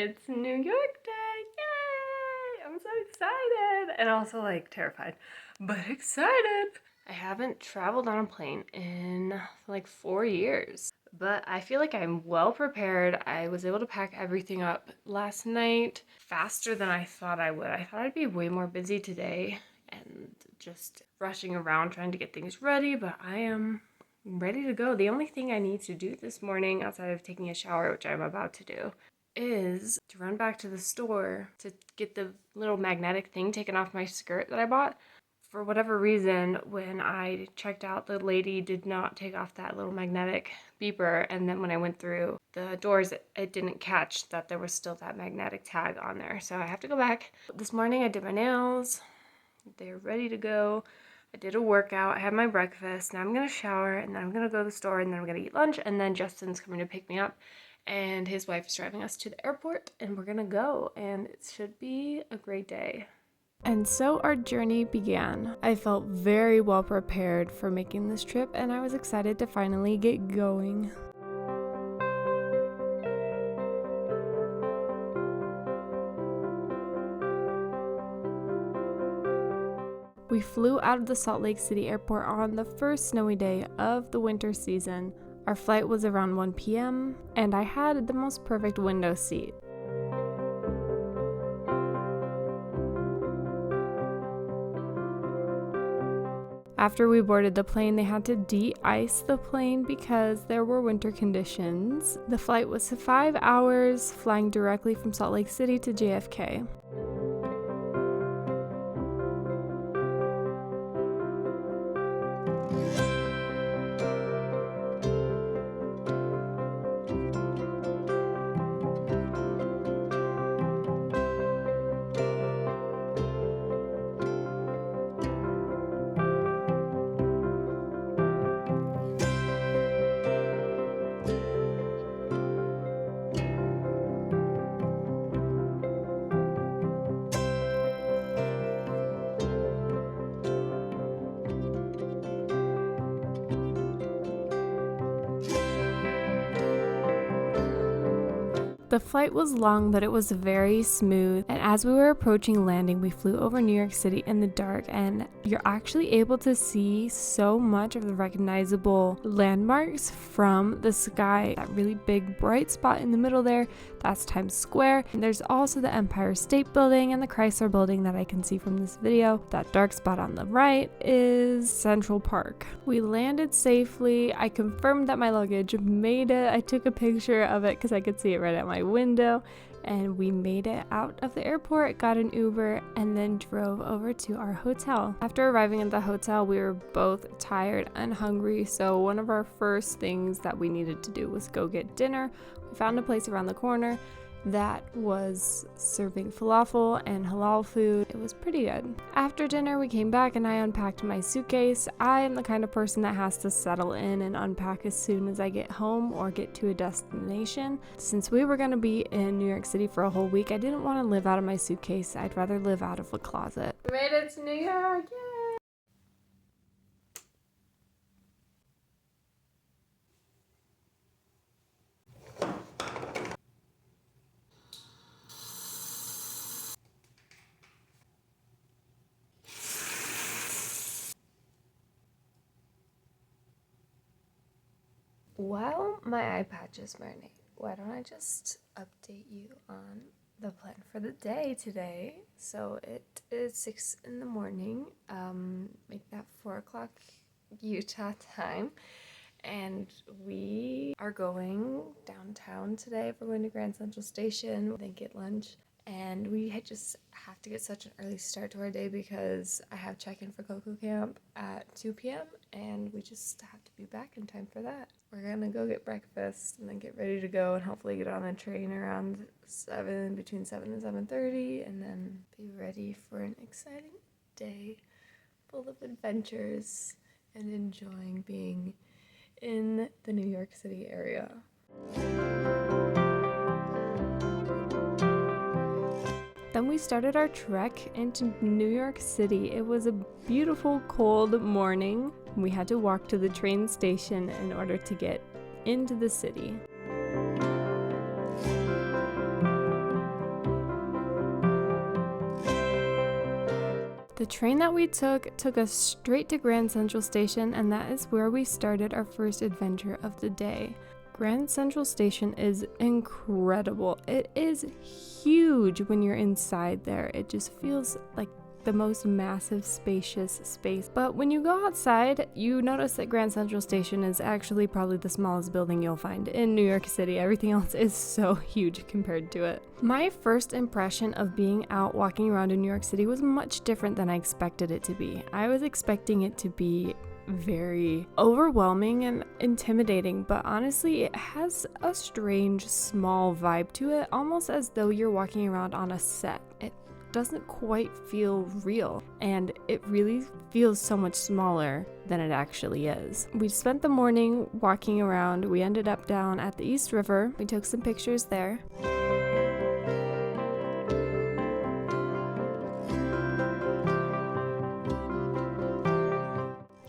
It's New York Day! Yay! I'm so excited! And also like terrified, but excited! I haven't traveled on a plane in like 4 years, but I feel like I'm well prepared. I was able to pack everything up last night faster than I thought I would. I thought I'd be way more busy today and just rushing around trying to get things ready, but I am ready to go. The only thing I need to do this morning outside of taking a shower, which I'm about to do, is to run back to the store to get the little magnetic thing taken off my skirt that I bought. For whatever reason, when I checked out, the lady did not take off that little magnetic beeper, and then when I went through the doors, it didn't catch that there was still that magnetic tag on there. So I have to go back. This morning I did my nails. They're ready to go. I did a workout, I had my breakfast, now I'm gonna shower, and then I'm gonna go to the store, and then I'm gonna eat lunch, and then Justin's coming to pick me up, and his wife is driving us to the airport, and we're gonna go, and it should be a great day. And so our journey began. I felt very well prepared for making this trip, and I was excited to finally get going. We flew out of the Salt Lake City airport on the first snowy day of the winter season. Our flight was around 1 p.m., and I had the most perfect window seat. After we boarded the plane, they had to de-ice the plane because there were winter conditions. The flight was 5 hours, flying directly from Salt Lake City to JFK. The flight was long, but it was very smooth, and as we were approaching landing, we flew over New York City in the dark, and you're actually able to see so much of the recognizable landmarks from the sky. That really big bright spot in the middle there, that's Times Square. And there's also the Empire State Building and the Chrysler Building that I can see from this video. That dark spot on the right is Central Park. We landed safely. I confirmed that my luggage made it. I took a picture of it because I could see it right at my window, and we made it out of the airport, got an Uber, and then drove over to our hotel. After arriving at the hotel, we were both tired and hungry, so one of our first things that we needed to do was go get dinner. We found a place around the corner that was serving falafel and halal food. It was pretty good. After dinner, we came back and I unpacked my suitcase. I am the kind of person that has to settle in and unpack as soon as I get home or get to a destination. Since we were going to be in New York City for a whole week, I didn't want to live out of my suitcase. I'd rather live out of a closet. We made it to New York! Yay! While my eye patch is burning, why don't I just update you on the plan for the day today? So it is 6 in the morning, make that 4 o'clock Utah time, and we are going downtown today. We're going to Grand Central Station, then get lunch, and we just have to get such an early start to our day because I have check-in for Coco Camp at 2 p.m. and we just have to be back in time for that. We're gonna go get breakfast and then get ready to go and hopefully get on a train around 7, between 7 and 7:30, and then be ready for an exciting day full of adventures and enjoying being in the New York City area. Then we started our trek into New York City. It was a beautiful cold morning. We had to walk to the train station in order to get into the city. The train that we took us straight to Grand Central Station, and that is where we started our first adventure of the day. Grand Central Station is incredible. It is huge when you're inside there. It just feels like the most massive, spacious space. But when you go outside, you notice that Grand Central Station is actually probably the smallest building you'll find in New York City. Everything else is so huge compared to it. My first impression of being out walking around in New York City was much different than I expected it to be. I was expecting it to be very overwhelming and intimidating, but honestly it has a strange small vibe to it, almost as though you're walking around on a set. It doesn't quite feel real, and it really feels so much smaller than it actually is. We spent the morning walking around. We ended up down at the East River. We took some pictures there.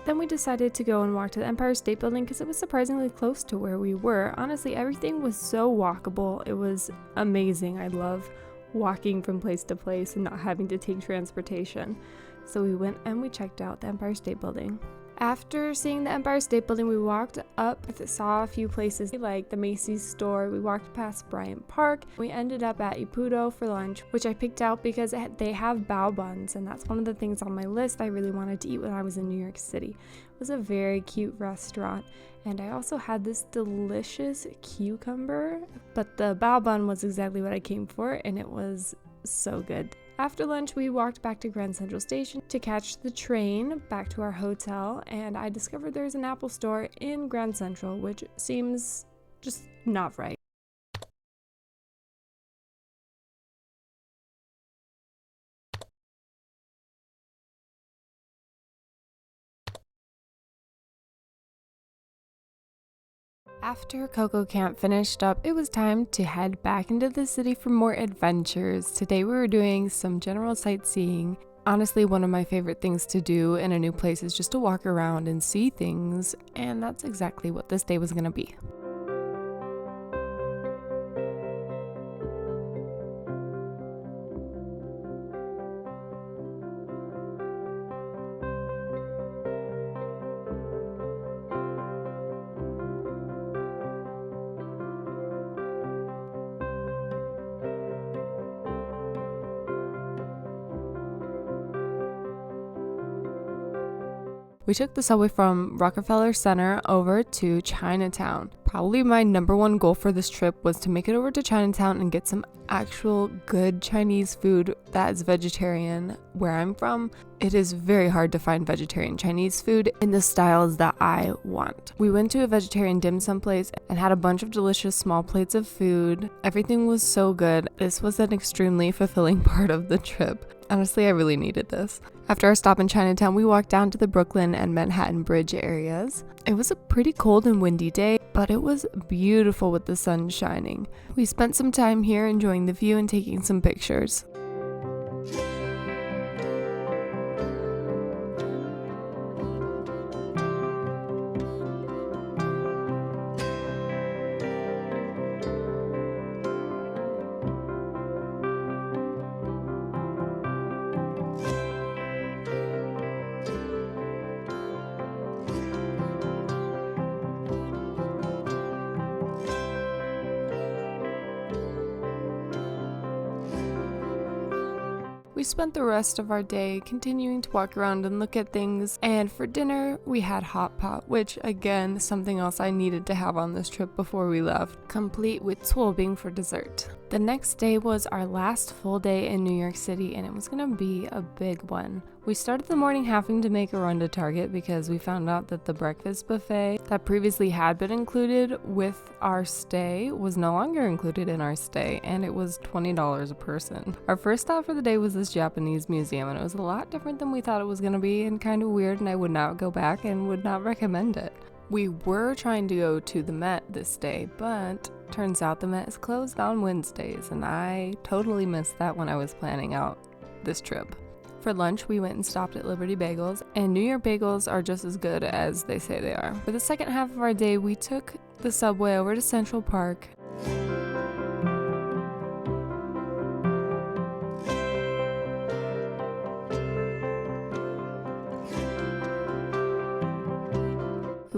Then we decided to go and walk to the Empire State Building because it was surprisingly close to where we were. Honestly, everything was so walkable. It was amazing. I love walking from place to place and not having to take transportation. So we went and we checked out the Empire State Building. After seeing the Empire State Building, we walked up, saw a few places like the Macy's store. We walked past Bryant Park. We ended up at Ippudo for lunch, which I picked out because they have bao buns, and that's one of the things on my list I really wanted to eat when I was in New York City. It was a very cute restaurant, and I also had this delicious cucumber, but the bao bun was exactly what I came for, and it was so good. After lunch, we walked back to Grand Central Station to catch the train back to our hotel, and I discovered there's an Apple store in Grand Central, which seems just not right. After Coco Camp finished up, it was time to head back into the city for more adventures. Today we were doing some general sightseeing. Honestly, one of my favorite things to do in a new place is just to walk around and see things, and that's exactly what this day was going to be. We took the subway from Rockefeller Center over to Chinatown. Probably my number one goal for this trip was to make it over to Chinatown and get some actual good Chinese food that is vegetarian. Where I'm from, it is very hard to find vegetarian Chinese food in the styles that I want. We went to a vegetarian dim sum place and had a bunch of delicious small plates of food. Everything was so good. This was an extremely fulfilling part of the trip. Honestly, I really needed this. After our stop in Chinatown, we walked down to the Brooklyn and Manhattan Bridge areas. It was a pretty cold and windy day, but it was beautiful with the sun shining. We spent some time here enjoying the view and taking some pictures. We spent the rest of our day continuing to walk around and look at things, and for dinner we had hot pot, which again, something else I needed to have on this trip before we left, complete with tuobing for dessert. The next day was our last full day in New York City, and it was gonna be a big one. We started the morning having to make a run to Target because we found out that the breakfast buffet that previously had been included with our stay was no longer included in our stay, and it was $20 a person. Our first stop for the day was this Japanese museum, and it was a lot different than we thought it was going to be and kind of weird, and I would not go back and would not recommend it. We were trying to go to the Met this day, but turns out the Met is closed on Wednesdays, and I totally missed that when I was planning out this trip. For lunch, we went and stopped at Liberty Bagels, and New York bagels are just as good as they say they are. For the second half of our day, we took the subway over to Central Park.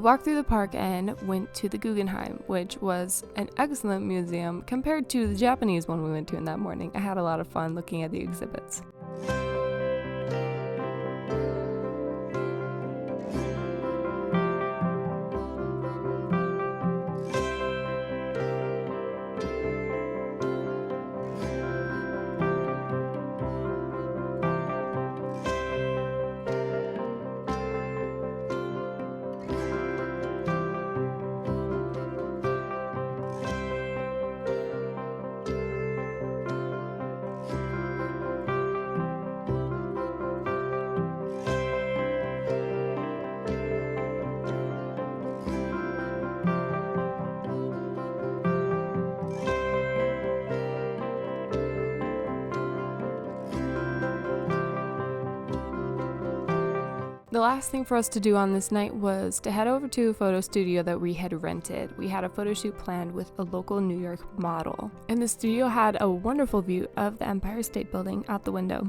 We walked through the park and went to the Guggenheim, which was an excellent museum compared to the Japanese one we went to in that morning. I had a lot of fun looking at the exhibits. The last thing for us to do on this night was to head over to a photo studio that we had rented. We had a photo shoot planned with a local New York model, and the studio had a wonderful view of the Empire State Building out the window.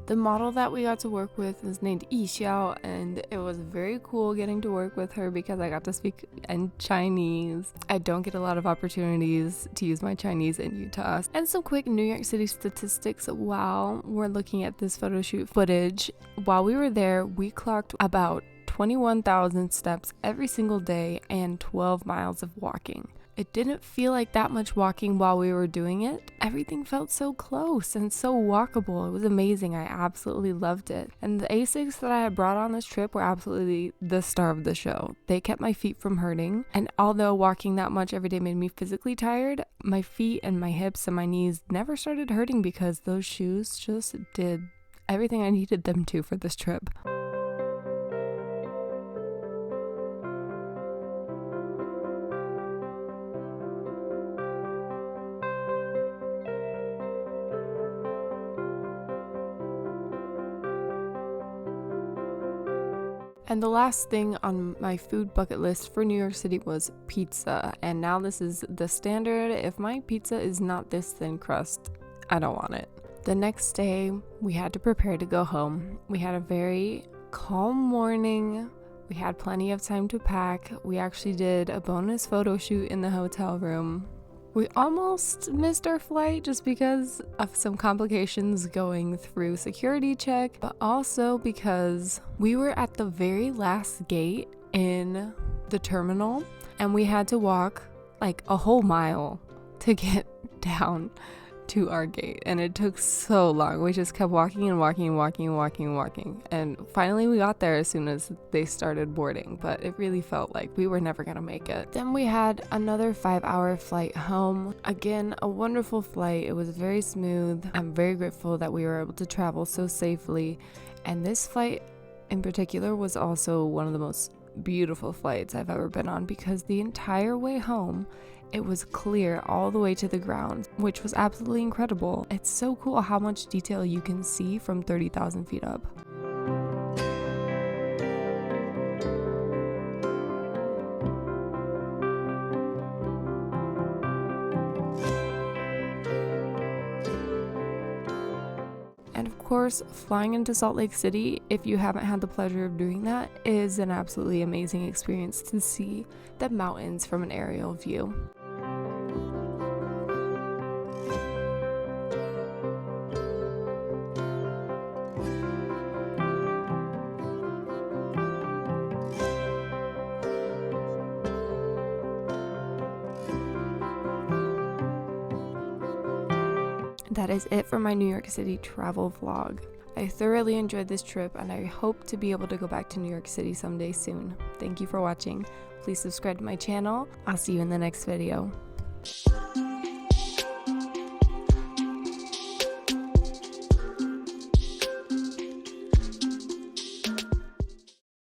The model that we got to work with is named Yi Xiao, and it was very cool getting to work with her because I got to speak in Chinese. I don't get a lot of opportunities to use my Chinese in Utah. And some quick New York City statistics while we're looking at this photo shoot footage. While we were there, we clocked about 21,000 steps every single day and 12 miles of walking. It didn't feel like that much walking while we were doing it. Everything felt so close and so walkable. It was amazing. I absolutely loved it. And the Asics that I had brought on this trip were absolutely the star of the show. They kept my feet from hurting. And although walking that much every day made me physically tired, my feet and my hips and my knees never started hurting because those shoes just did everything I needed them to for this trip. And the last thing on my food bucket list for New York City was pizza. And now this is the standard. If my pizza is not this thin crust, I don't want it. The next day, we had to prepare to go home. We had a very calm morning. We had plenty of time to pack. We actually did a bonus photo shoot in the hotel room. We almost missed our flight just because of some complications going through security check, but also because we were at the very last gate in the terminal and we had to walk like a whole mile to get down to our gate, and it took so long. We just kept walking and walking and walking and walking and walking, and finally we got there as soon as they started boarding, but it really felt like we were never gonna make it. Then we had another 5-hour flight home. Again, a wonderful flight. It was very smooth. I'm very grateful that we were able to travel so safely, and this flight in particular was also one of the most beautiful flights I've ever been on because the entire way home it was clear all the way to the ground, which was absolutely incredible. It's so cool how much detail you can see from 30,000 feet up. And of course, flying into Salt Lake City, if you haven't had the pleasure of doing that, is an absolutely amazing experience to see the mountains from an aerial view. That is it for my New York City travel vlog. I thoroughly enjoyed this trip and I hope to be able to go back to New York City someday soon. Thank you for watching. Please subscribe to my channel. I'll see you in the next video.